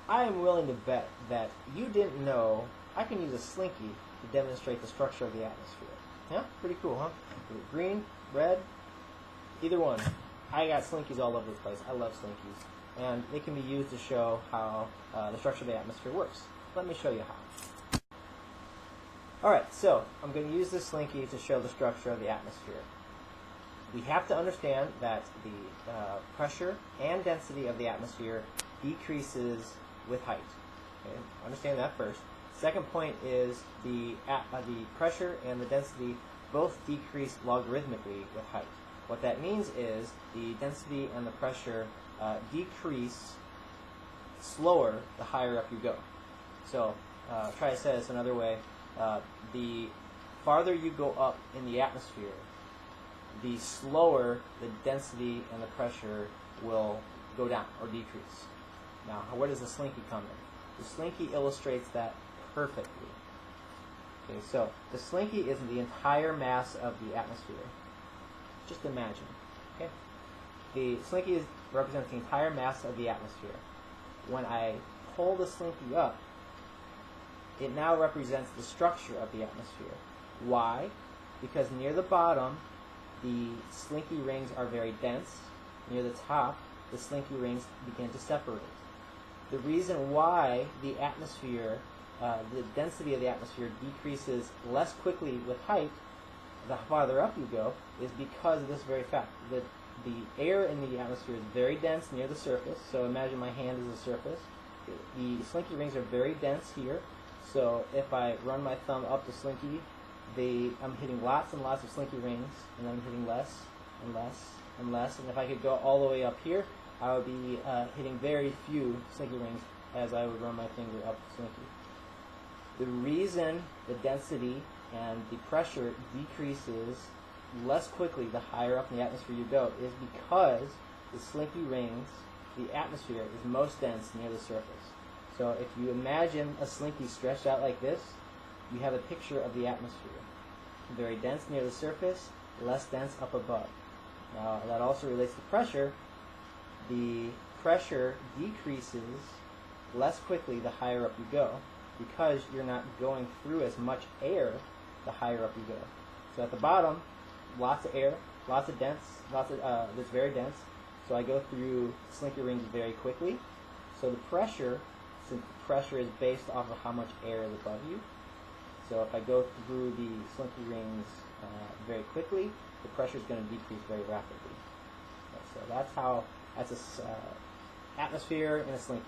I am willing to bet that you didn't know I can use a Slinky to demonstrate the structure of the atmosphere. Yeah, pretty cool, huh? Green, red, either one. I got Slinkies all over the place. I love Slinkies. And they can be used to show how the structure of the atmosphere works. Let me show you how. Alright, so I'm going to use this Slinky to show the structure of the atmosphere. We have to understand that the pressure and density of the atmosphere decreases with height. Okay? Understand that first. Second point is the pressure and the density both decrease logarithmically with height. What that means is the density and the pressure decrease slower the higher up you go. So try to say this another way. The farther you go up in the atmosphere, the slower the density and the pressure will go down or decrease. Now, where does the Slinky come in? The Slinky illustrates that perfectly. Okay, so the Slinky is the entire mass of the atmosphere. Just imagine. Okay, the Slinky represents the entire mass of the atmosphere. When I pull the Slinky up, it now represents the structure of the atmosphere. Why? Because near the bottom, the Slinky rings are very dense. Near the top, the Slinky rings begin to separate. The reason why the atmosphere, the density of the atmosphere decreases less quickly with height, the farther up you go, is because of this very fact. That the air in the atmosphere is very dense near the surface, so imagine my hand is the surface. The Slinky rings are very dense here, so if I run my thumb up the Slinky, I'm hitting lots and lots of Slinky rings, and I'm hitting less and less and less, and if I could go all the way up here, I would be hitting very few Slinky rings as I would run my finger up the Slinky. The reason the density and the pressure decreases less quickly the higher up in the atmosphere you go is because the Slinky rings, the atmosphere is most dense near the surface. So if you imagine a Slinky stretched out like this, you have a picture of the atmosphere. Very dense near the surface, less dense up above. Now that also relates to pressure. The pressure decreases less quickly the higher up you go because you're not going through as much air the higher up you go. So at the bottom, lots of air, lots of dense, that's very dense. So I go through Slinky rings very quickly. So the pressure, since the pressure is based off of how much air is above you, so if I go through the Slinky rings very quickly, the pressure is going to decrease very rapidly. Okay, so that's an atmosphere in a Slinky.